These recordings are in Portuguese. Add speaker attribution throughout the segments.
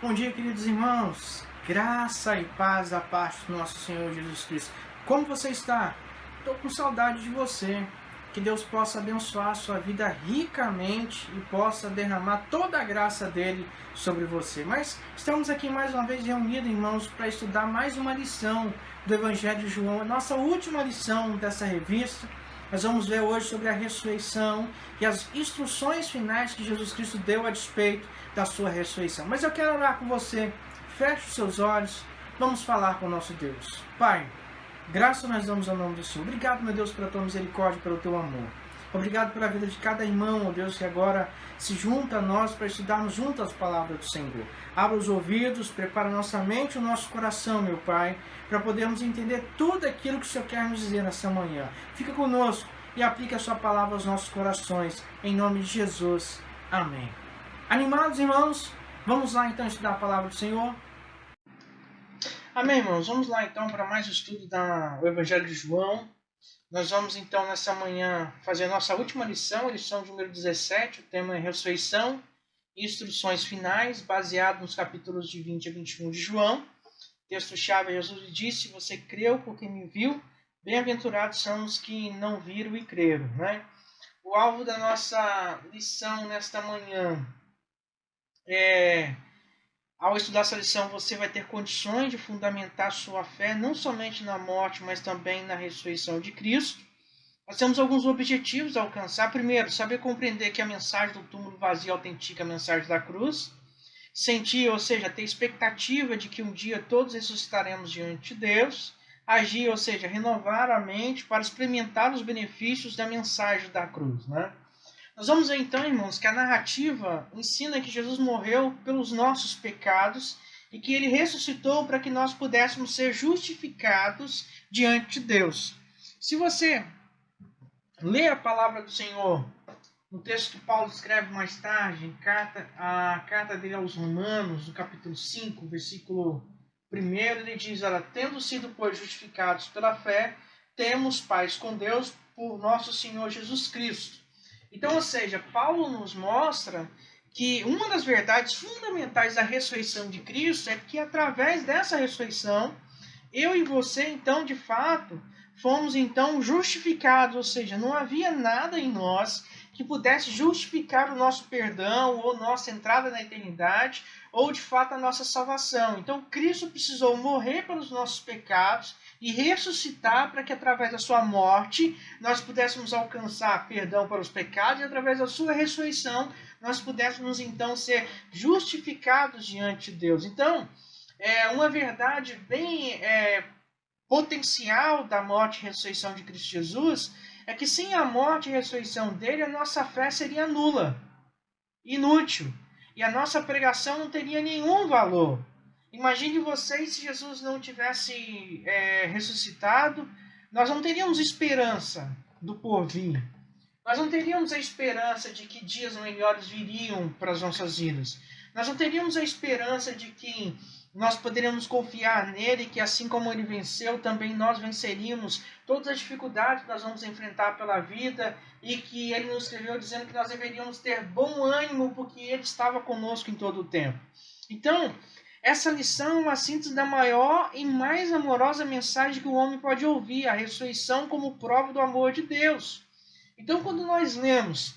Speaker 1: Bom dia, queridos irmãos. Graça e paz da parte do nosso Senhor Jesus Cristo. Como você está? Estou com saudade de você. Que Deus possa abençoar a sua vida ricamente e possa derramar toda a graça dele sobre você. Mas estamos aqui mais uma vez reunidos, irmãos, para estudar mais uma lição do Evangelho de João, a nossa última lição dessa revista. Nós vamos ver hoje sobre a ressurreição e as instruções finais que Jesus Cristo deu a despeito da sua ressurreição. Mas eu quero orar com você. Feche os seus olhos. Vamos falar com o nosso Deus. Pai, graça nós damos ao nome do Senhor. Obrigado, meu Deus, pela tua misericórdia e pelo teu amor. Obrigado pela vida de cada irmão, ó Deus, que agora se junta a nós para estudarmos juntas as palavras do Senhor. Abra os ouvidos, prepara nossa mente e o nosso coração, meu Pai, para podermos entender tudo aquilo que o Senhor quer nos dizer nessa manhã. Fica conosco e aplique a sua palavra aos nossos corações. Em nome de Jesus. Amém. Animados, irmãos? Vamos lá então estudar a palavra do Senhor? Amém, irmãos? Vamos lá então para mais um estudo do Evangelho de João. Nós vamos então nessa manhã fazer a nossa última lição, a lição número 17, o tema é ressurreição e instruções finais, baseado nos capítulos de 20 a 21 de João. O texto-chave é: Jesus disse: você creu porque me viu, bem-aventurados são os que não viram e creram. Né? O alvo da nossa lição nesta manhã é: ao estudar essa lição, você vai ter condições de fundamentar sua fé, não somente na morte, mas também na ressurreição de Cristo. Nós temos alguns objetivos a alcançar. Primeiro, saber compreender que a mensagem do túmulo vazio autentica a mensagem da cruz. Sentir, ou seja, ter expectativa de que um dia todos ressuscitaremos diante de Deus. Agir, ou seja, renovar a mente para experimentar os benefícios da mensagem da cruz, né? Nós vamos ver então, irmãos, que a narrativa ensina que Jesus morreu pelos nossos pecados e que ele ressuscitou para que nós pudéssemos ser justificados diante de Deus. Se você lê a palavra do Senhor, no texto que Paulo escreve mais tarde, a carta dele aos Romanos, no capítulo 5, versículo 1, ele diz: olha, tendo sido, pois, justificados pela fé, temos paz com Deus por nosso Senhor Jesus Cristo. Então, ou seja, Paulo nos mostra que uma das verdades fundamentais da ressurreição de Cristo é que através dessa ressurreição, eu e você, então, de fato, fomos então justificados, ou seja, não havia nada em nós que pudesse justificar o nosso perdão ou nossa entrada na eternidade ou de fato a nossa salvação. Então Cristo precisou morrer pelos nossos pecados e ressuscitar para que através da sua morte nós pudéssemos alcançar perdão para os pecados e através da sua ressurreição nós pudéssemos então ser justificados diante de Deus. Então, é uma verdade bem potencial da morte e ressurreição de Cristo Jesus é que sem a morte e ressurreição dele, a nossa fé seria nula, inútil, e a nossa pregação não teria nenhum valor. Imagine vocês se Jesus não tivesse ressuscitado, nós não teríamos esperança do porvir. Nós não teríamos a esperança de que dias melhores viriam para as nossas vidas. Nós não teríamos a esperança de que nós poderíamos confiar nele, que assim como ele venceu, também nós venceríamos todas as dificuldades que nós vamos enfrentar pela vida e que ele nos escreveu dizendo que nós deveríamos ter bom ânimo porque ele estava conosco em todo o tempo. Então, essa lição é uma síntese da maior e mais amorosa mensagem que o homem pode ouvir, a ressurreição como prova do amor de Deus. Então, quando nós lemos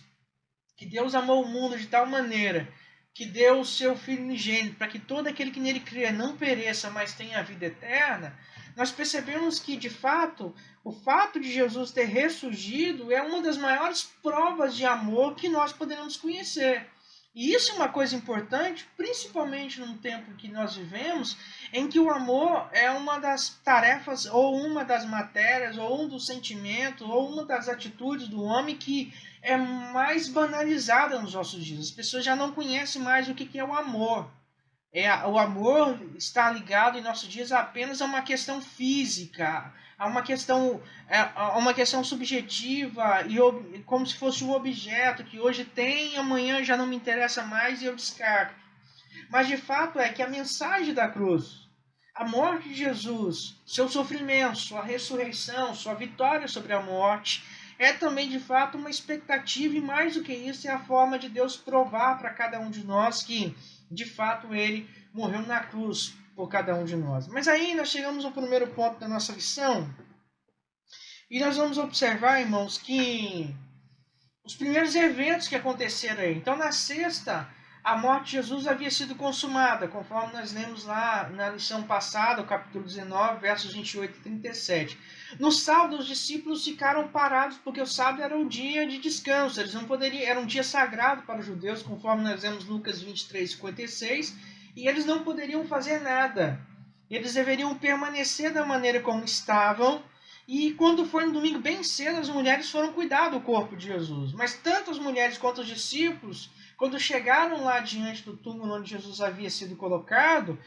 Speaker 1: que Deus amou o mundo de tal maneira que deu o seu Filho unigênito para que todo aquele que nele crer não pereça, mas tenha a vida eterna, nós percebemos que, de fato, o fato de Jesus ter ressurgido é uma das maiores provas de amor que nós podemos conhecer. E isso é uma coisa importante, principalmente num tempo que nós vivemos, em que o amor é uma das tarefas, ou uma das matérias, ou um dos sentimentos, ou uma das atitudes do homem que é mais banalizada nos nossos dias. As pessoas já não conhecem mais o que é o amor. O amor está ligado em nossos dias apenas a uma questão física, a uma questão subjetiva, e como se fosse um objeto que hoje tem, amanhã já não me interessa mais e eu descarto. Mas de fato é que a mensagem da cruz, a morte de Jesus, seu sofrimento, sua ressurreição, sua vitória sobre a morte, é também de fato uma expectativa, e mais do que isso, é a forma de Deus provar para cada um de nós que de fato ele morreu na cruz por cada um de nós. Mas aí nós chegamos ao primeiro ponto da nossa lição, e nós vamos observar, irmãos, que os primeiros eventos que aconteceram aí. Então, na sexta, a morte de Jesus havia sido consumada, conforme nós lemos lá na lição passada, o capítulo 19, versos 28 e 37. No sábado, os discípulos ficaram parados, porque o sábado era um dia de descanso. Eles não poderiam, era um dia sagrado para os judeus, conforme nós lemos Lucas 23, 56, e eles não poderiam fazer nada. Eles deveriam permanecer da maneira como estavam. E quando foi no domingo bem cedo, as mulheres foram cuidar do corpo de Jesus. Mas tanto as mulheres quanto os discípulos, quando chegaram lá diante do túmulo onde Jesus havia sido colocado,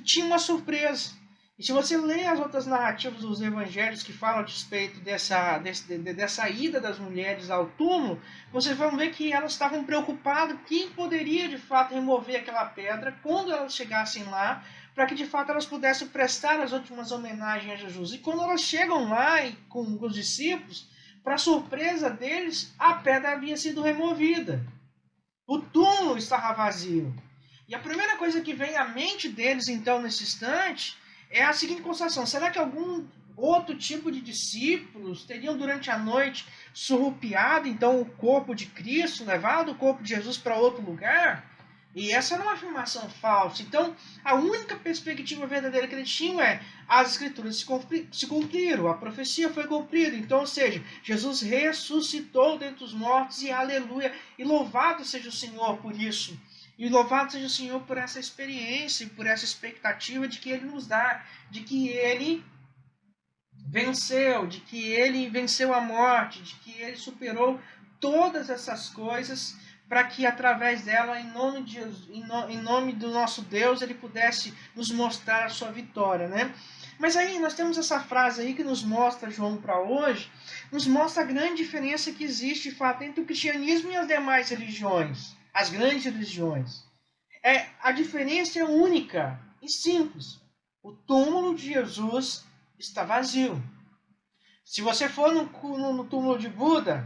Speaker 1: tinha uma surpresa. E se você lê as outras narrativas dos evangelhos que falam a respeito dessa ida das mulheres ao túmulo, vocês vão ver que elas estavam preocupadas quem poderia de fato remover aquela pedra quando elas chegassem lá, para que de fato elas pudessem prestar as últimas homenagens a Jesus. E quando elas chegam lá com os discípulos, para surpresa deles, a pedra havia sido removida. O túmulo estava vazio. E a primeira coisa que vem à mente deles, então, nesse instante, é a seguinte constatação: será que algum outro tipo de discípulos teriam durante a noite surrupiado, então, o corpo de Cristo, levado o corpo de Jesus para outro lugar? E essa era uma afirmação falsa. Então, a única perspectiva verdadeira que eles tinham é: as escrituras se cumpriram, a profecia foi cumprida. Então, ou seja, Jesus ressuscitou dentre os mortos e aleluia. E louvado seja o Senhor por isso. E louvado seja o Senhor por essa experiência e por essa expectativa de que Ele nos dá, de que Ele venceu a morte, de que Ele superou todas essas coisas, para que através dela, em nome de Jesus, em nome do nosso Deus, Ele pudesse nos mostrar a sua vitória, né? Mas aí nós temos essa frase aí que nos mostra, João, para hoje, nos mostra a grande diferença que existe, de fato, entre o cristianismo e as demais religiões, as grandes religiões. A diferença é única e simples. O túmulo de Jesus está vazio. Se você for no túmulo de Buda,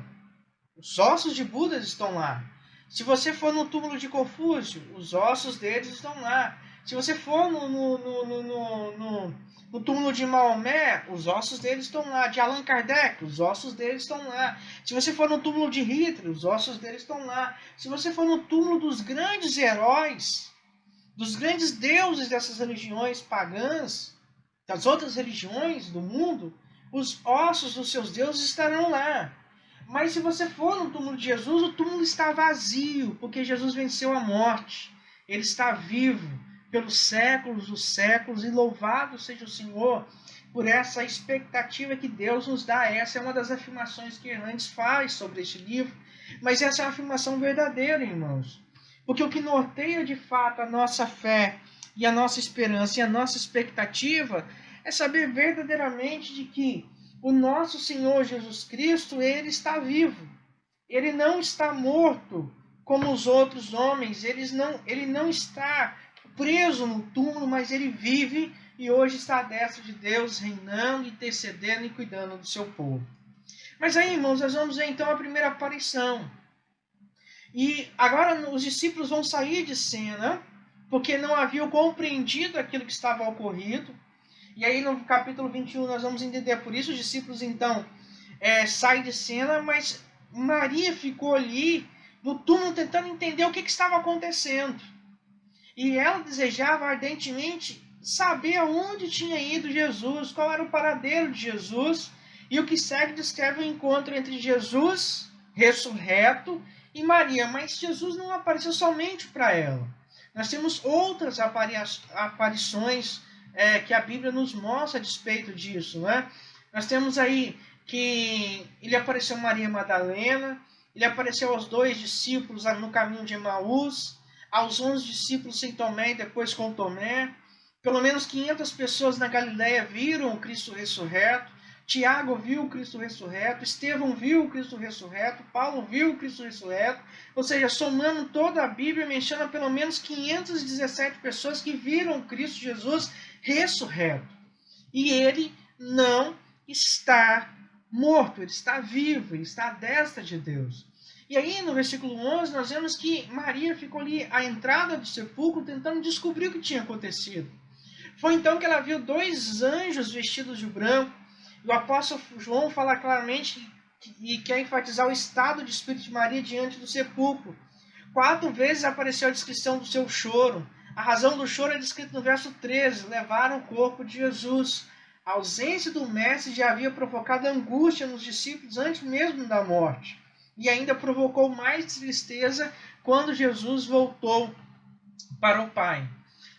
Speaker 1: os ossos de Buda estão lá. Se você for no túmulo de Confúcio, os ossos deles estão lá. Se você for no túmulo de Maomé, os ossos deles estão lá. De Allan Kardec, os ossos deles estão lá. Se você for no túmulo de Hitler, os ossos deles estão lá. Se você for no túmulo dos grandes heróis, dos grandes deuses dessas religiões pagãs, das outras religiões do mundo, os ossos dos seus deuses estarão lá. Mas se você for no túmulo de Jesus, o túmulo está vazio, porque Jesus venceu a morte. Ele está vivo pelos séculos dos séculos, e louvado seja o Senhor por essa expectativa que Deus nos dá. Essa é uma das afirmações que Hernandes faz sobre este livro, mas essa é uma afirmação verdadeira, irmãos. Porque o que norteia de fato a nossa fé e a nossa esperança e a nossa expectativa é saber verdadeiramente de que o nosso Senhor Jesus Cristo, Ele está vivo. Ele não está morto como os outros homens. Ele não está preso no túmulo, mas Ele vive e hoje está à destra de Deus, reinando, intercedendo e cuidando do seu povo. Mas aí, irmãos, nós vamos ver então a primeira aparição. E agora os discípulos vão sair de cena, porque não haviam compreendido aquilo que estava ocorrido. E aí no capítulo 21 nós vamos entender. Por isso os discípulos então saem de cena, mas Maria ficou ali no túmulo tentando entender o que estava acontecendo. E ela desejava ardentemente saber aonde tinha ido Jesus, qual era o paradeiro de Jesus. E o que segue descreve o encontro entre Jesus, ressurreto, e Maria. Mas Jesus não apareceu somente para ela. Nós temos outras aparições que a Bíblia nos mostra a despeito disso, né? Nós temos aí que ele apareceu a Maria Madalena, ele apareceu aos 2 discípulos no caminho de Emaús, aos 11 discípulos sem Tomé e depois com Tomé. Pelo menos 500 pessoas na Galileia viram o Cristo ressurreto. Tiago viu o Cristo ressurreto, Estevão viu o Cristo ressurreto, Paulo viu o Cristo ressurreto. Ou seja, somando toda a Bíblia, menciona pelo menos 517 pessoas que viram o Cristo Jesus ressurreto. E ele não está morto, ele está vivo, ele está à destra de Deus. E aí, no versículo 11, nós vemos que Maria ficou ali à entrada do sepulcro tentando descobrir o que tinha acontecido. Foi então que ela viu 2 anjos vestidos de branco. E o apóstolo João fala claramente e quer enfatizar o estado de espírito de Maria diante do sepulcro. 4 vezes apareceu a descrição do seu choro. A razão do choro é descrita no verso 13. Levaram o corpo de Jesus. A ausência do mestre já havia provocado angústia nos discípulos antes mesmo da morte. E ainda provocou mais tristeza quando Jesus voltou para o Pai.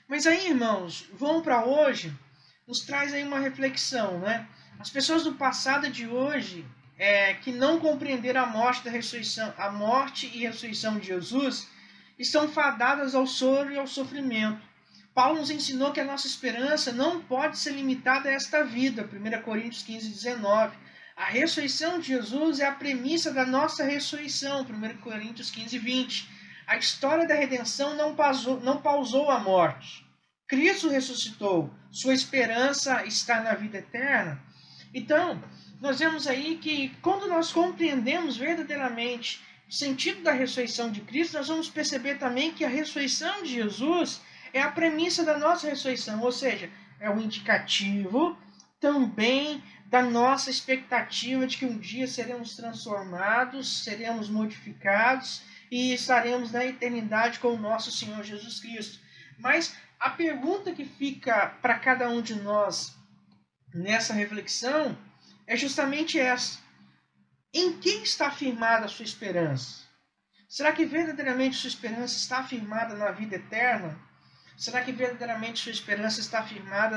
Speaker 1: Mas aí, irmãos, vamos para hoje, nos traz aí uma reflexão, né? As pessoas do passado e de hoje, que não compreenderam a morte e ressurreição de Jesus, estão fadadas ao choro e ao sofrimento. Paulo nos ensinou que a nossa esperança não pode ser limitada a esta vida, 1 Coríntios 15, 19. A ressurreição de Jesus é a premissa da nossa ressurreição, 1 Coríntios 15, 20. A história da redenção não pausou a morte. Cristo ressuscitou. Sua esperança está na vida eterna. Então, nós vemos aí que quando nós compreendemos verdadeiramente o sentido da ressurreição de Cristo, nós vamos perceber também que a ressurreição de Jesus é a premissa da nossa ressurreição, ou seja, é um indicativo também da nossa expectativa de que um dia seremos transformados, seremos modificados e estaremos na eternidade com o nosso Senhor Jesus Cristo. Mas a pergunta que fica para cada um de nós nessa reflexão é justamente essa. Em quem está firmada a sua esperança? Será que verdadeiramente sua esperança está firmada na vida eterna? Será que verdadeiramente sua esperança está firmada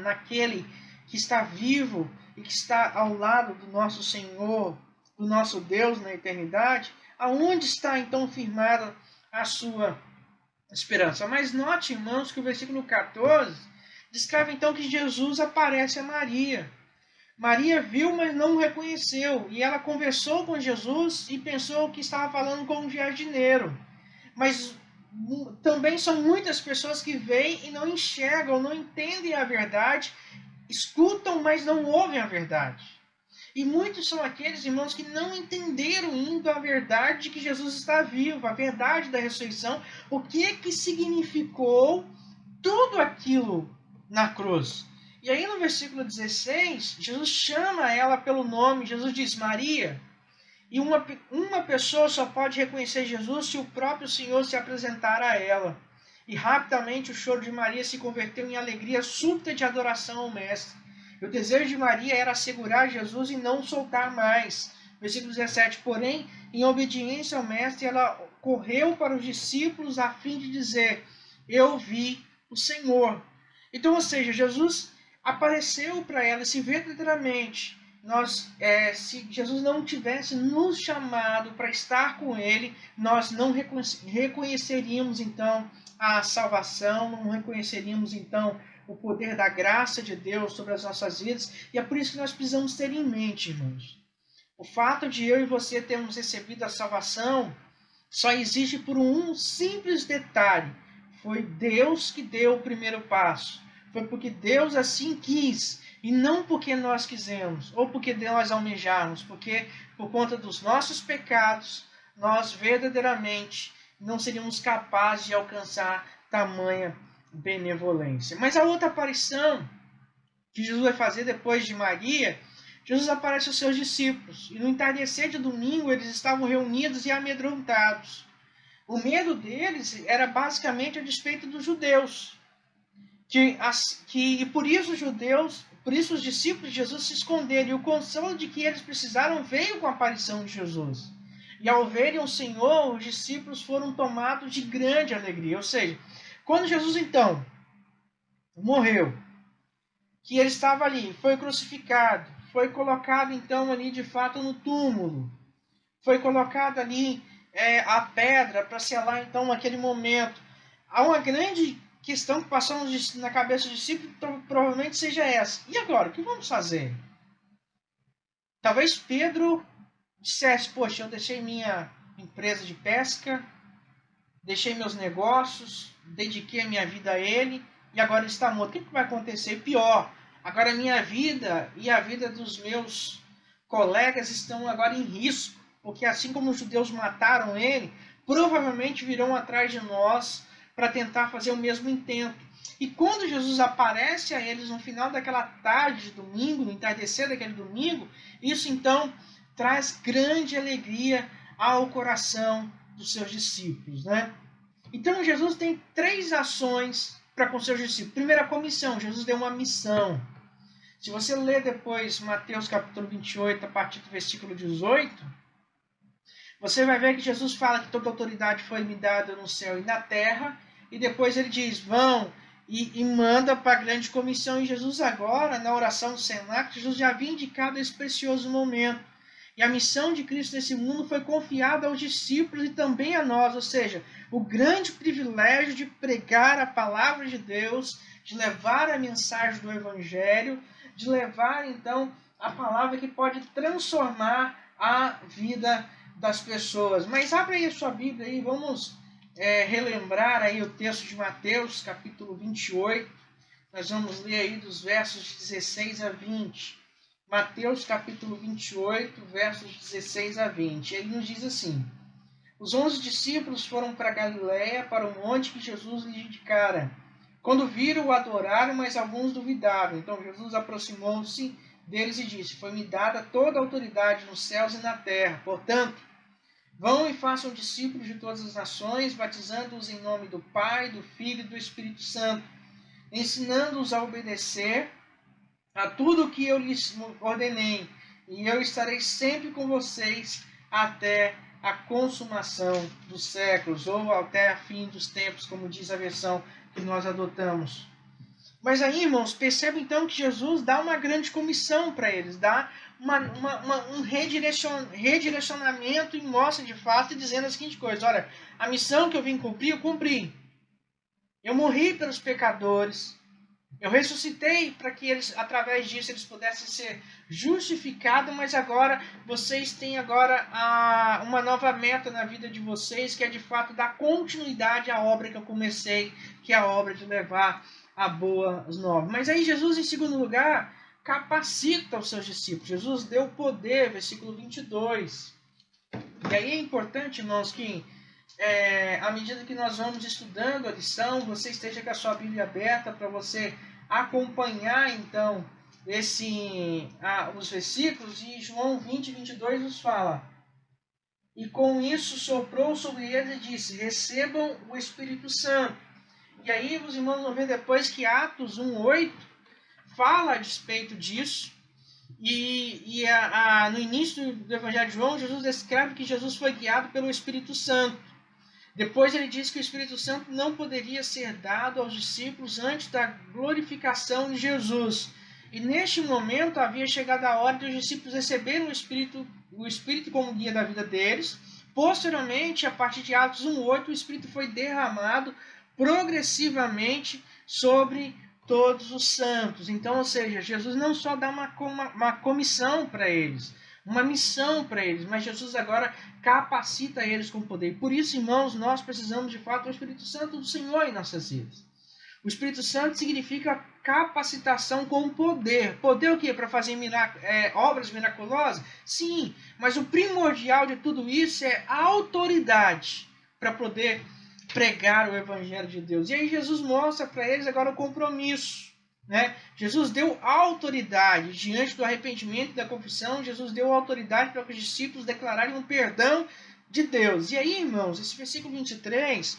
Speaker 1: naquele que está vivo e que está ao lado do nosso Senhor, do nosso Deus na eternidade? Aonde está então firmada a sua esperança? Mas note, irmãos, que o versículo 14 descreve então que Jesus aparece a Maria. Maria viu, mas não o reconheceu. E ela conversou com Jesus e pensou que estava falando com um jardineiro. Mas também são muitas pessoas que veem e não enxergam, não entendem a verdade, escutam, mas não ouvem a verdade. E muitos são aqueles, irmãos, que não entenderam ainda a verdade de que Jesus está vivo, a verdade da ressurreição, o que significou tudo aquilo na cruz. E aí no versículo 16, Jesus chama ela pelo nome, Jesus diz Maria. E uma pessoa só pode reconhecer Jesus se o próprio Senhor se apresentar a ela. E rapidamente o choro de Maria se converteu em alegria súbita de adoração ao Mestre. E o desejo de Maria era assegurar Jesus e não soltar mais. Versículo 17. Porém, em obediência ao Mestre, ela correu para os discípulos a fim de dizer: eu vi o Senhor. Então, ou seja, Jesus apareceu para ela, se verdadeiramente se Jesus não tivesse nos chamado para estar com Ele, nós não reconheceríamos então a salvação, não reconheceríamos então o poder da graça de Deus sobre as nossas vidas, e é por isso que nós precisamos ter em mente, irmãos. O fato de eu e você termos recebido a salvação só existe por um simples detalhe: foi Deus que deu o primeiro passo. Foi porque Deus assim quis, e não porque nós quisemos, ou porque nós almejarmos, porque por conta dos nossos pecados, nós verdadeiramente não seríamos capazes de alcançar tamanha benevolência. Mas a outra aparição que Jesus vai fazer depois de Maria, Jesus aparece aos seus discípulos, e no entardecer de domingo eles estavam reunidos e amedrontados. O medo deles era basicamente a despeito dos judeus. E por isso os discípulos de Jesus se esconderam, e o consolo de que eles precisaram veio com a aparição de Jesus. E ao verem o Senhor, os discípulos foram tomados de grande alegria. Ou seja, quando Jesus então morreu, que ele estava ali, foi crucificado, foi colocado então ali de fato no túmulo, foi colocado ali a pedra para selar então aquele momento. Há uma grande questão que passou na cabeça dos discípulos, provavelmente seja essa: e agora, o que vamos fazer? Talvez Pedro dissesse: poxa, eu deixei minha empresa de pesca, deixei meus negócios, dediquei a minha vida a ele, e agora ele está morto. O que vai acontecer? Pior, agora a minha vida e a vida dos meus colegas estão agora em risco. porque assim como os judeus mataram ele, provavelmente virão atrás de nós para tentar fazer o mesmo intento. E quando Jesus aparece a eles no final daquela tarde de domingo, no entardecer daquele domingo, isso então traz grande alegria ao coração dos seus discípulos, né? Então Jesus tem 3 ações para com seus discípulos. Primeira comissão, Jesus deu uma missão. Se você ler depois Mateus capítulo 28, a partir do versículo 18, você vai ver que Jesus fala que toda autoridade foi me dada no céu e na terra, e depois ele diz, vão e manda para a grande comissão. E Jesus agora, na oração do cenáculo, Jesus já havia indicado esse precioso momento. E a missão de Cristo nesse mundo foi confiada aos discípulos e também a nós, ou seja, o grande privilégio de pregar a palavra de Deus, de levar a mensagem do Evangelho, de levar então a palavra que pode transformar a vida das pessoas. Mas abre aí a sua Bíblia aí, vamos relembrar aí o texto de Mateus, capítulo 28. Nós vamos ler aí dos versos 16 a 20. Mateus, capítulo 28, versos 16 a 20. Ele nos diz assim: os 11 discípulos foram para Galiléia, para o monte que Jesus lhes indicara. Quando viram, o adoraram, mas alguns duvidaram. Então Jesus aproximou-se deles e disse: foi-me dada toda a autoridade nos céus e na terra. Portanto, vão e façam discípulos de todas as nações, batizando-os em nome do Pai, do Filho e do Espírito Santo, ensinando-os a obedecer a tudo o que eu lhes ordenei, e eu estarei sempre com vocês até a consumação dos séculos, ou até a fim dos tempos, como diz a versão que nós adotamos. Mas aí, irmãos, perceba então que Jesus dá uma grande comissão para eles, dá um redirecionamento e mostra de fato, dizendo a seguinte coisa: olha, a missão que eu vim cumprir, eu cumpri. Eu morri pelos pecadores. Eu ressuscitei para que eles, através disso, eles pudessem ser justificados, mas agora vocês têm uma nova meta na vida de vocês, que é de fato dar continuidade à obra que eu comecei, que é a obra de levar a boas novas. Mas aí Jesus, em segundo lugar, capacita os seus discípulos. Jesus deu poder, versículo 22. E aí é importante, irmãos, que à medida que nós vamos estudando a lição, você esteja com a sua Bíblia aberta para você acompanhar, então, os versículos. E João 20, 22 nos fala: e com isso soprou sobre eles e disse: recebam o Espírito Santo. E aí os irmãos vão ver depois que Atos 1:8 fala a respeito disso. E no início do Evangelho de João, Jesus descreve que Jesus foi guiado pelo Espírito Santo. Depois ele diz que o Espírito Santo não poderia ser dado aos discípulos antes da glorificação de Jesus. E neste momento havia chegado a hora de os discípulos receberem o Espírito como guia da vida deles. Posteriormente, a partir de Atos 1:8, o Espírito foi derramado progressivamente sobre todos os santos. Então, ou seja, Jesus não só dá uma comissão para eles, uma missão para eles, mas Jesus agora capacita eles com poder. Por isso, irmãos, nós precisamos de fato do Espírito Santo do Senhor em nossas vidas. O Espírito Santo significa capacitação com poder. Poder o quê? Para fazer obras miraculosas? Sim, mas o primordial de tudo isso é a autoridade para poder pregar o Evangelho de Deus. E aí Jesus mostra para eles agora o compromisso. Né? Jesus deu autoridade diante do arrependimento e da confissão. Jesus deu autoridade para que os discípulos declararem um perdão de Deus. E aí, irmãos, esse versículo 23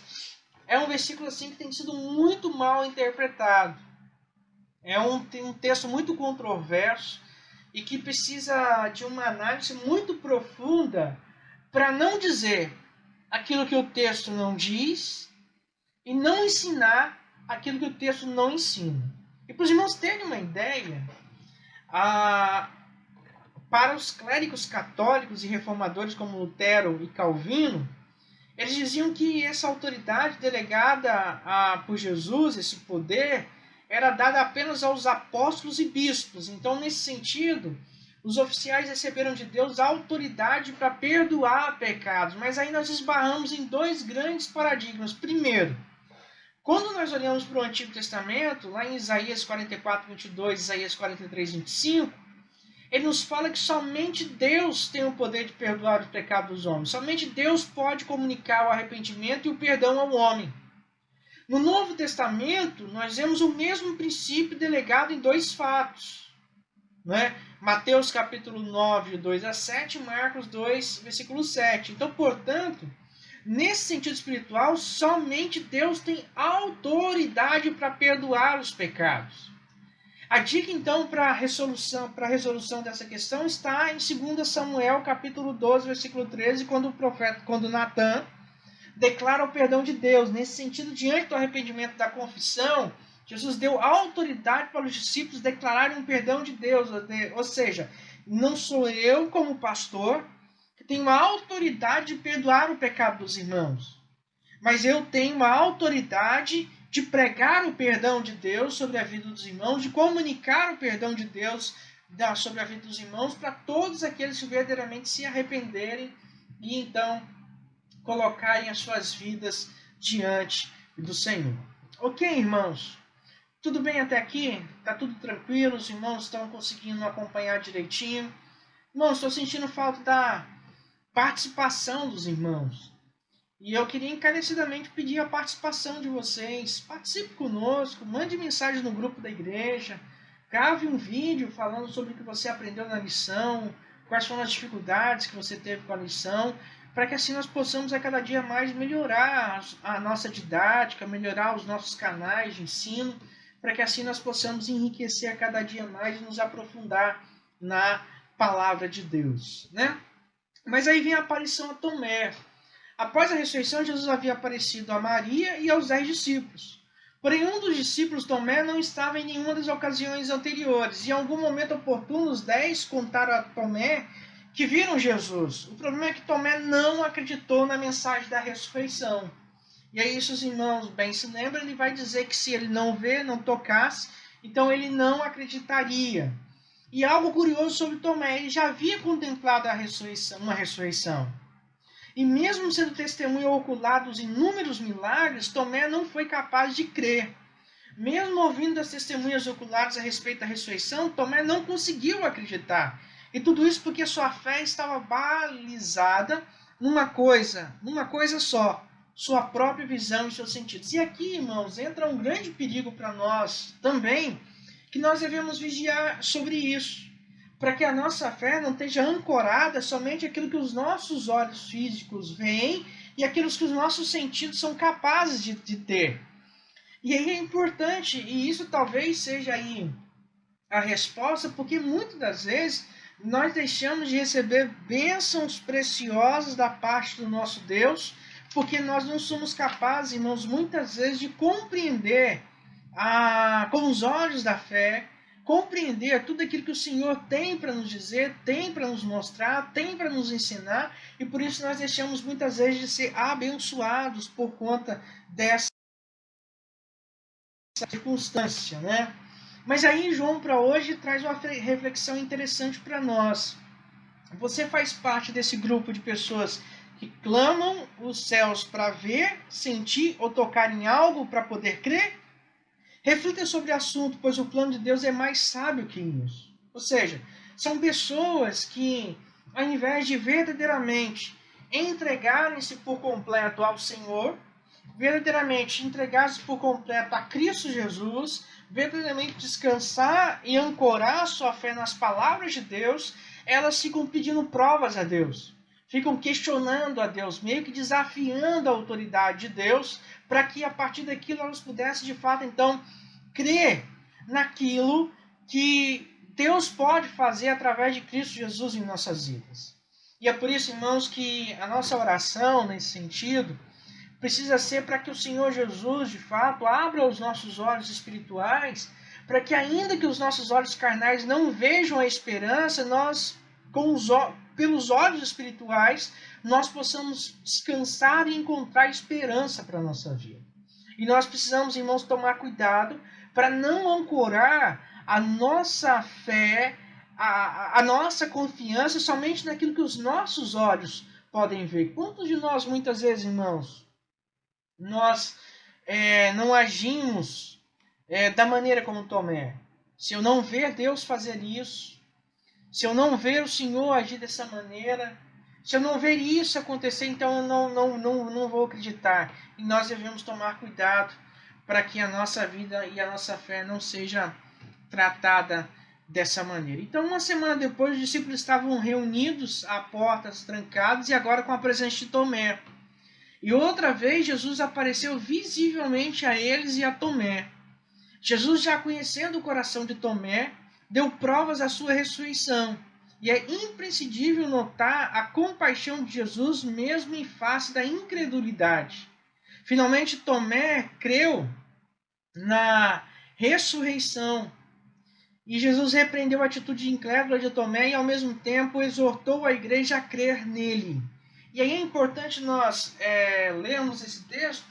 Speaker 1: é um versículo assim que tem sido muito mal interpretado. É um texto muito controverso e que precisa de uma análise muito profunda para não dizer aquilo que o texto não diz e não ensinar aquilo que o texto não ensina. E para os irmãos terem uma ideia, para os clérigos católicos e reformadores como Lutero e Calvino, eles diziam que essa autoridade delegada por Jesus, esse poder, era dada apenas aos apóstolos e bispos. Então, nesse sentido, os oficiais receberam de Deus a autoridade para perdoar pecados. Mas aí nós esbarramos em 2 grandes paradigmas. Primeiro, quando nós olhamos para o Antigo Testamento, lá em Isaías 44, 22, Isaías 43, 25, ele nos fala que somente Deus tem o poder de perdoar os pecados dos homens. Somente Deus pode comunicar o arrependimento e o perdão ao homem. No Novo Testamento, nós vemos o mesmo princípio delegado em dois fatos. Não é? Mateus capítulo 9, 2 a 7, Marcos 2, versículo 7. Então, portanto, nesse sentido espiritual, somente Deus tem autoridade para perdoar os pecados. A dica, então, para a resolução dessa questão está em 2 Samuel, capítulo 12, versículo 13, quando Natã declara o perdão de Deus. Nesse sentido, diante do arrependimento da confissão, Jesus deu autoridade para os discípulos declararem um perdão de Deus. Ou seja, não sou eu, como pastor, que tenho a autoridade de perdoar o pecado dos irmãos, mas eu tenho a autoridade de pregar o perdão de Deus sobre a vida dos irmãos, de comunicar o perdão de Deus sobre a vida dos irmãos para todos aqueles que verdadeiramente se arrependerem e então colocarem as suas vidas diante do Senhor. Ok, irmãos? Tudo bem até aqui? Está tudo tranquilo? Os irmãos estão conseguindo acompanhar direitinho? Irmãos, estou sentindo falta da participação dos irmãos. E eu queria encarecidamente pedir a participação de vocês. Participe conosco, mande mensagem no grupo da igreja, grave um vídeo falando sobre o que você aprendeu na lição, quais foram as dificuldades que você teve com a lição, para que assim nós possamos a cada dia mais melhorar a nossa didática, melhorar os nossos canais de ensino, para que assim nós possamos enriquecer a cada dia mais e nos aprofundar na palavra de Deus, né? Mas aí vem a aparição a Tomé. Após a ressurreição, Jesus havia aparecido a Maria e aos 10 discípulos. Porém, um dos discípulos, Tomé, não estava em nenhuma das ocasiões anteriores. E em algum momento oportuno, os 10 contaram a Tomé que viram Jesus. O problema é que Tomé não acreditou na mensagem da ressurreição. E aí, se os irmãos bem se lembram, ele vai dizer que se ele não vê, não tocasse, então ele não acreditaria. E algo curioso sobre Tomé, ele já havia contemplado uma ressurreição. E mesmo sendo testemunha ocular dos inúmeros milagres, Tomé não foi capaz de crer. Mesmo ouvindo as testemunhas oculares a respeito da ressurreição, Tomé não conseguiu acreditar. E tudo isso porque sua fé estava balizada numa coisa só, sua própria visão e seus sentidos. E aqui, irmãos, entra um grande perigo para nós também, que nós devemos vigiar sobre isso, para que a nossa fé não esteja ancorada somente aquilo que os nossos olhos físicos veem e aquilo que os nossos sentidos são capazes de ter. E aí é importante, e isso talvez seja aí a resposta, porque muitas das vezes nós deixamos de receber bênçãos preciosas da parte do nosso Deus, porque nós não somos capazes, irmãos, muitas vezes de compreender com os olhos da fé, compreender tudo aquilo que o Senhor tem para nos dizer, tem para nos mostrar, tem para nos ensinar, e por isso nós deixamos muitas vezes de ser abençoados por conta dessa circunstância, né? Mas aí João para hoje traz uma reflexão interessante para nós. Você faz parte desse grupo de pessoas que clamam os céus para ver, sentir ou tocar em algo para poder crer? Reflita sobre o assunto, pois o plano de Deus é mais sábio que isso. Ou seja, são pessoas que, ao invés de verdadeiramente entregarem-se por completo ao Senhor, verdadeiramente entregar-se por completo a Cristo Jesus, verdadeiramente descansar e ancorar sua fé nas palavras de Deus, elas ficam pedindo provas a Deus. Ficam questionando a Deus, meio que desafiando a autoridade de Deus, para que a partir daquilo elas pudessem de fato então crer naquilo que Deus pode fazer através de Cristo Jesus em nossas vidas. E é por isso, irmãos, que a nossa oração nesse sentido precisa ser para que o Senhor Jesus de fato abra os nossos olhos espirituais, para que ainda que os nossos olhos carnais não vejam a esperança, nós pelos olhos espirituais, nós possamos descansar e encontrar esperança para a nossa vida. E nós precisamos, irmãos, tomar cuidado para não ancorar a nossa fé, a nossa confiança somente naquilo que os nossos olhos podem ver. Quantos de nós, muitas vezes, irmãos, nós não agimos da maneira como Tomé? Se eu não ver Deus fazer isso, Se eu não ver o Senhor agir dessa maneira, se eu não ver isso acontecer, então eu não vou acreditar. E nós devemos tomar cuidado para que a nossa vida e a nossa fé não seja tratada dessa maneira. Então, uma semana depois, os discípulos estavam reunidos a portas trancadas e agora com a presença de Tomé. E outra vez, Jesus apareceu visivelmente a eles e a Tomé. Jesus, já conhecendo o coração de Tomé, deu provas da sua ressurreição. E é imprescindível notar a compaixão de Jesus mesmo em face da incredulidade. Finalmente, Tomé creu na ressurreição. E Jesus repreendeu a atitude incrédula de Tomé e, ao mesmo tempo, exortou a igreja a crer nele. E aí é importante nós lermos esse texto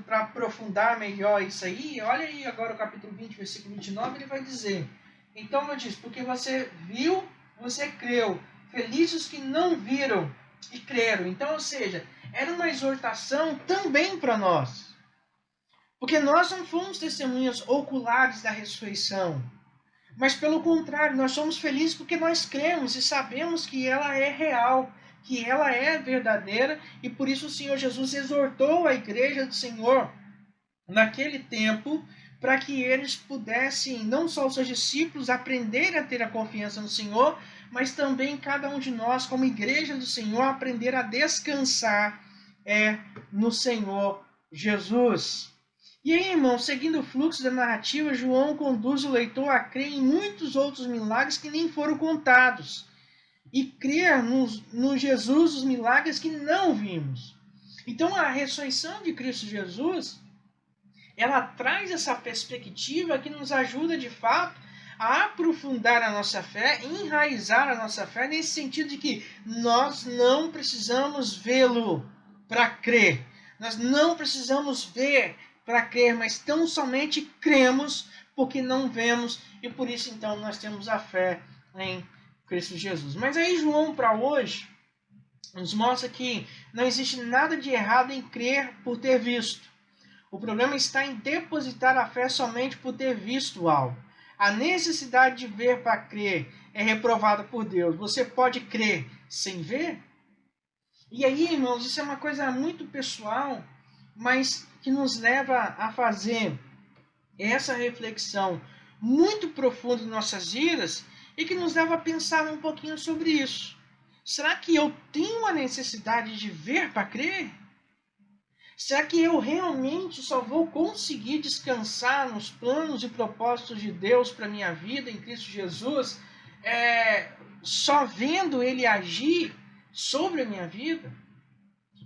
Speaker 1: para aprofundar melhor isso aí. Olha aí agora o capítulo 20, versículo 29, ele vai dizer: então eu disse, porque você viu, você creu. Felizes os que não viram e creram. Então, ou seja, era uma exortação também para nós. Porque nós não fomos testemunhas oculares da ressurreição. Mas pelo contrário, nós somos felizes porque nós cremos e sabemos que ela é real, que ela é verdadeira, e por isso o Senhor Jesus exortou a igreja do Senhor naquele tempo, para que eles pudessem, não só os seus discípulos, aprender a ter a confiança no Senhor, mas também cada um de nós, como igreja do Senhor, aprender a descansar no Senhor Jesus. E aí, irmão, seguindo o fluxo da narrativa, João conduz o leitor a crer em muitos outros milagres que nem foram contados. E crer no Jesus, os milagres que não vimos. Então, a ressurreição de Cristo Jesus, ela traz essa perspectiva que nos ajuda, de fato, a aprofundar a nossa fé, enraizar a nossa fé, nesse sentido de que nós não precisamos vê-lo para crer. Nós não precisamos ver para crer, mas tão somente cremos porque não vemos, e por isso então nós temos a fé em Cristo Jesus. Mas aí João, para hoje, nos mostra que não existe nada de errado em crer por ter visto. O problema está em depositar a fé somente por ter visto algo. A necessidade de ver para crer é reprovada por Deus. Você pode crer sem ver? E aí, irmãos, isso é uma coisa muito pessoal, mas que nos leva a fazer essa reflexão muito profunda em nossas vidas e que nos leva a pensar um pouquinho sobre isso. Será que eu tenho a necessidade de ver para crer? Será que eu realmente só vou conseguir descansar nos planos e propósitos de Deus para a minha vida em Cristo Jesus só vendo Ele agir sobre a minha vida?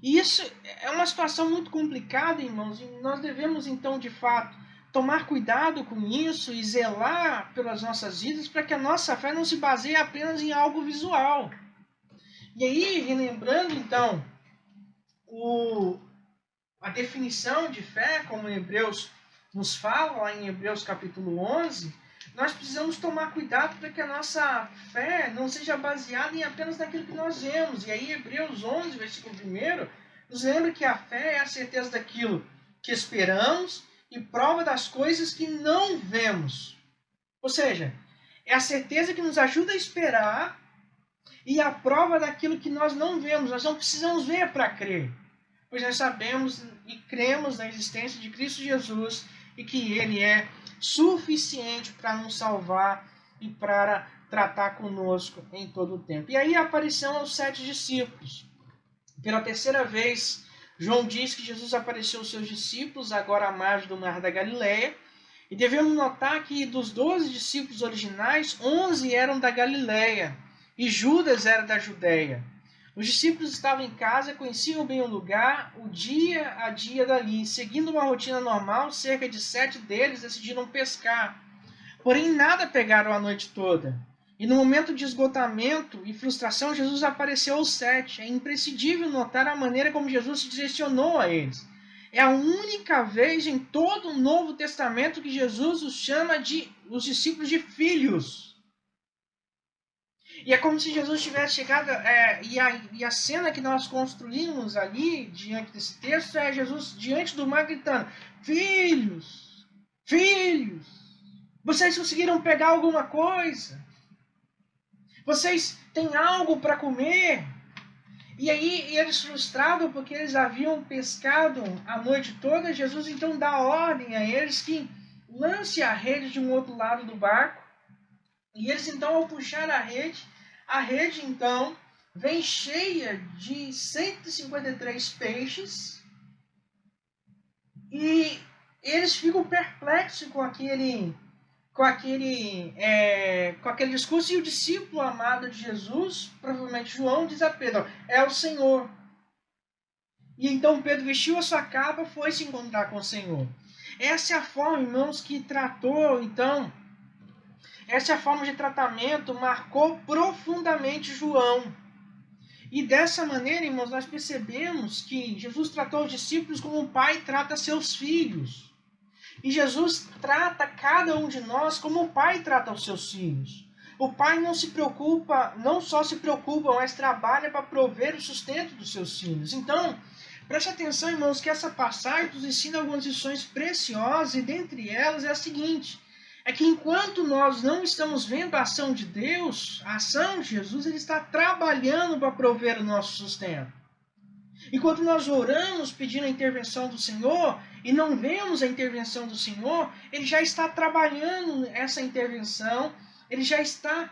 Speaker 1: E isso é uma situação muito complicada, irmãos, e nós devemos, então, de fato, tomar cuidado com isso e zelar pelas nossas vidas para que a nossa fé não se baseie apenas em algo visual. E aí, relembrando, então, a definição de fé, como Hebreus nos fala, lá em Hebreus capítulo 11, nós precisamos tomar cuidado para que a nossa fé não seja baseada em apenas naquilo que nós vemos. E aí, Hebreus 11, versículo 1, nos lembra que a fé é a certeza daquilo que esperamos e prova das coisas que não vemos. Ou seja, é a certeza que nos ajuda a esperar e a prova daquilo que nós não vemos. Nós não precisamos ver para crer, pois nós sabemos e cremos na existência de Cristo Jesus e que Ele é suficiente para nos salvar e para tratar conosco em todo o tempo. E aí a aparição aos 7 discípulos. Pela terceira vez, João diz que Jesus apareceu aos seus discípulos, agora à margem do Mar da Galileia. E devemos notar que dos 12 discípulos originais, 11 eram da Galileia e Judas era da Judéia. Os discípulos estavam em casa, conheciam bem o lugar, o dia a dia dali. Seguindo uma rotina normal, cerca de 7 deles decidiram pescar. Porém, nada pegaram a noite toda. E no momento de esgotamento e frustração, Jesus apareceu aos 7. É imprescindível notar a maneira como Jesus se direcionou a eles. É a única vez em todo o Novo Testamento que Jesus os chama os discípulos de filhos. E é como se Jesus tivesse chegado, e a cena que nós construímos ali, diante desse texto, é Jesus diante do mar gritando: filhos, filhos, vocês conseguiram pegar alguma coisa? Vocês têm algo para comer? E aí eles frustrados porque eles haviam pescado a noite toda, Jesus então dá ordem a eles que lance a rede de um outro lado do barco. E eles então, ao puxar a rede então vem cheia de 153 peixes. E eles ficam perplexos com aquele discurso. E o discípulo amado de Jesus, provavelmente João, diz a Pedro: é o Senhor. E então Pedro vestiu a sua capa e foi se encontrar com o Senhor. Essa é a forma, irmãos, que tratou, então, essa é a forma de tratamento, marcou profundamente João. E dessa maneira, irmãos, nós percebemos que Jesus tratou os discípulos como um pai trata seus filhos. E Jesus trata cada um de nós como o pai trata os seus filhos. O pai não se preocupa, não só se preocupa, mas trabalha para prover o sustento dos seus filhos. Então, preste atenção, irmãos, que essa passagem nos ensina algumas lições preciosas, e dentre elas é a seguinte: é que enquanto nós não estamos vendo a ação de Deus, a ação de Jesus, ele está trabalhando para prover o nosso sustento. Enquanto nós oramos pedindo a intervenção do Senhor e não vemos a intervenção do Senhor, ele já está trabalhando essa intervenção, ele já está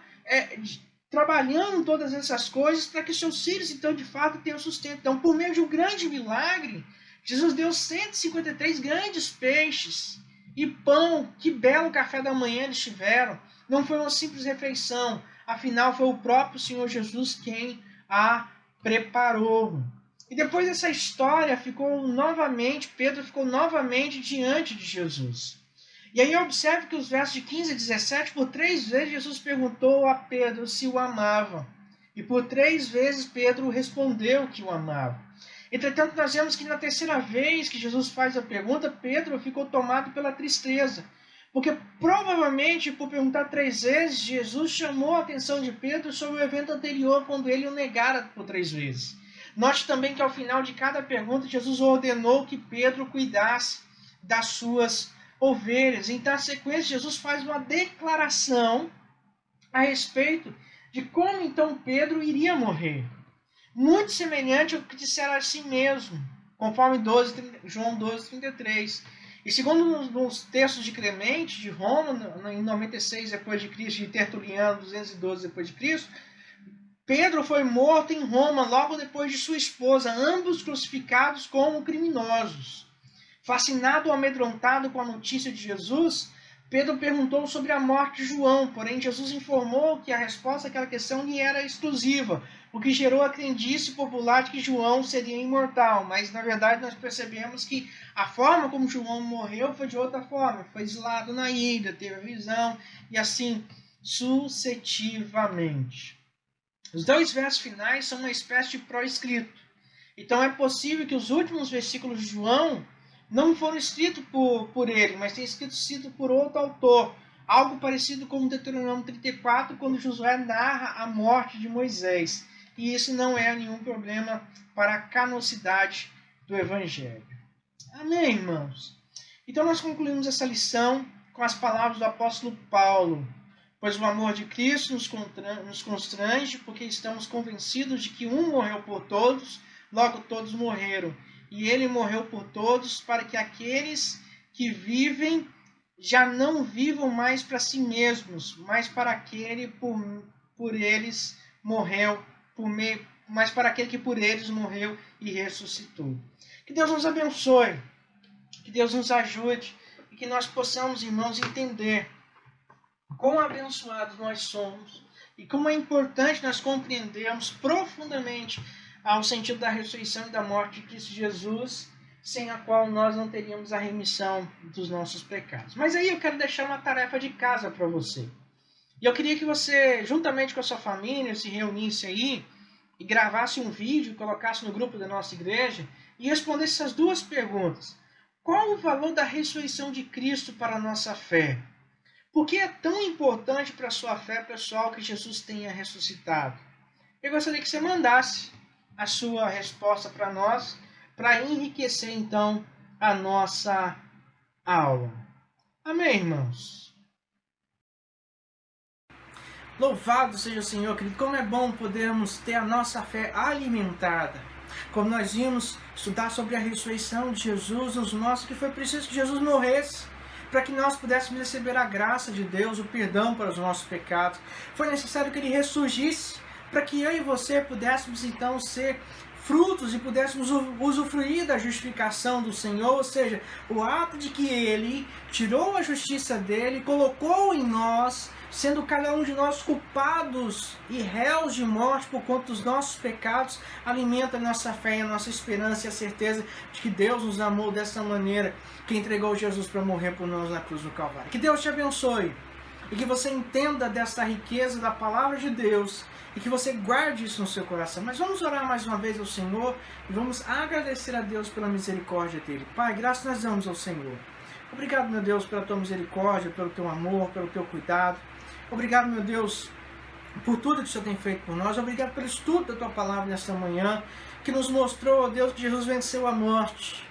Speaker 1: trabalhando todas essas coisas para que seus filhos, então, de fato, tenham sustento. Então, por meio de um grande milagre, Jesus deu 153 grandes peixes e pão. Que belo café da manhã eles tiveram. Não foi uma simples refeição, afinal, foi o próprio Senhor Jesus quem a preparou. E depois dessa história, Pedro ficou novamente diante de Jesus. E aí observe que os versos de 15 a 17, por 3 vezes Jesus perguntou a Pedro se o amava. E por 3 vezes Pedro respondeu que o amava. Entretanto, nós vemos que na terceira vez que Jesus faz a pergunta, Pedro ficou tomado pela tristeza. Porque provavelmente, por perguntar 3 vezes, Jesus chamou a atenção de Pedro sobre o evento anterior, quando ele o negara por 3 vezes. Note também que ao final de cada pergunta, Jesus ordenou que Pedro cuidasse das suas ovelhas. Então, na sequência, Jesus faz uma declaração a respeito de como então Pedro iria morrer. Muito semelhante ao que dissera a si mesmo, conforme João 12:33. E segundo nos textos de Clemente, de Roma, em 96 depois de Cristo, de Tertuliano, 212 depois de Cristo, Pedro foi morto em Roma logo depois de sua esposa, ambos crucificados como criminosos. Fascinado ou amedrontado com a notícia de Jesus, Pedro perguntou sobre a morte de João, porém Jesus informou que a resposta àquela questão lhe era exclusiva, o que gerou a crendice popular de que João seria imortal. Mas na verdade nós percebemos que a forma como João morreu foi de outra forma, foi exilado na ilha, teve a visão e assim sucessivamente. Os 2 versos finais são uma espécie de pró-escrito. Então é possível que os últimos versículos de João não foram escritos por ele, mas tenham sido escritos por outro autor. Algo parecido com Deuteronômio 34, quando Josué narra a morte de Moisés. E isso não é nenhum problema para a canonicidade do Evangelho. Amém, irmãos? Então nós concluímos essa lição com as palavras do apóstolo Paulo. Pois o amor de Cristo nos constrange, porque estamos convencidos de que um morreu por todos, logo todos morreram. E ele morreu por todos, para que aqueles que vivem já não vivam mais para si mesmos, mas para aquele por eles morreu, mas para aquele que por eles morreu e ressuscitou. Que Deus nos abençoe, que Deus nos ajude e que nós possamos, irmãos, entender quão abençoados nós somos e como é importante nós compreendermos profundamente ao sentido da ressurreição e da morte de Cristo Jesus, sem a qual nós não teríamos a remissão dos nossos pecados. Mas aí eu quero deixar uma tarefa de casa para você. E eu queria que você, juntamente com a sua família, se reunisse aí e gravasse um vídeo e colocasse no grupo da nossa igreja e respondesse essas 2 perguntas. Qual o valor da ressurreição de Cristo para a nossa fé? Por que é tão importante para a sua fé, pessoal, que Jesus tenha ressuscitado? Eu gostaria que você mandasse a sua resposta para nós, para enriquecer, então, a nossa aula. Amém, irmãos? Louvado seja o Senhor, querido. Como é bom podermos ter a nossa fé alimentada. Como nós vimos estudar sobre a ressurreição de Jesus, nos mostra que foi preciso que Jesus morresse para que nós pudéssemos receber a graça de Deus, o perdão para os nossos pecados. Foi necessário que Ele ressurgisse para que eu e você pudéssemos então ser frutos e pudéssemos usufruir da justificação do Senhor, ou seja, o ato de que Ele tirou a justiça dele, colocou em nós, sendo cada um de nós culpados e réus de morte por conta dos nossos pecados, alimenta a nossa fé, a nossa esperança e a certeza de que Deus nos amou dessa maneira, que entregou Jesus para morrer por nós na cruz do Calvário. Que Deus te abençoe e que você entenda dessa riqueza da palavra de Deus e que você guarde isso no seu coração. Mas vamos orar mais uma vez ao Senhor e vamos agradecer a Deus pela misericórdia dele. Pai, graças nós damos ao Senhor. Obrigado, meu Deus, pela tua misericórdia, pelo teu amor, pelo teu cuidado. Obrigado, meu Deus, por tudo que o Senhor tem feito por nós. Obrigado pelo estudo da tua palavra nesta manhã, que nos mostrou, ó Deus, que Jesus venceu a morte.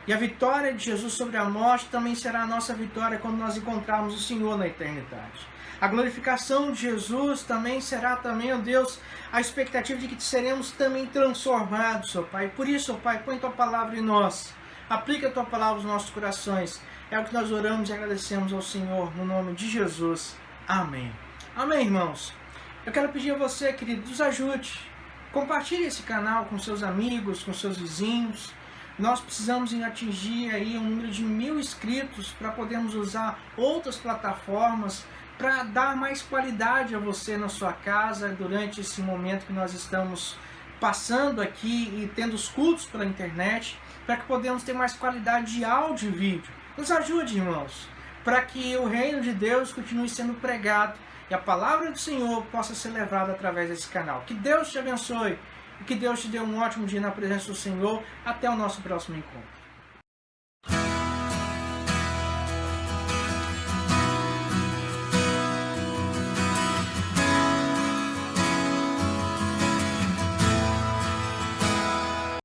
Speaker 1: E a vitória de Jesus sobre a morte também será a nossa vitória quando nós encontrarmos o Senhor na eternidade. A glorificação de Jesus também será também, ó Deus, a expectativa de que seremos também transformados, ó Pai. Por isso, ó Pai, põe tua palavra em nós. Aplica a tua palavra nos nossos corações. É o que nós oramos e agradecemos ao Senhor, no nome de Jesus. Amém. Amém, irmãos. Eu quero pedir a você, querido, nos ajude. Compartilhe esse canal com seus amigos, com seus vizinhos. Nós precisamos atingir aí um número de 1000 inscritos para podermos usar outras plataformas para dar mais qualidade a você na sua casa durante esse momento que nós estamos passando aqui e tendo os cultos pela internet, para que podemos ter mais qualidade de áudio e vídeo. Nos ajude, irmãos, para que o reino de Deus continue sendo pregado e a palavra do Senhor possa ser levada através desse canal. Que Deus te abençoe e que Deus te dê um ótimo dia na presença do Senhor. Até o nosso próximo encontro.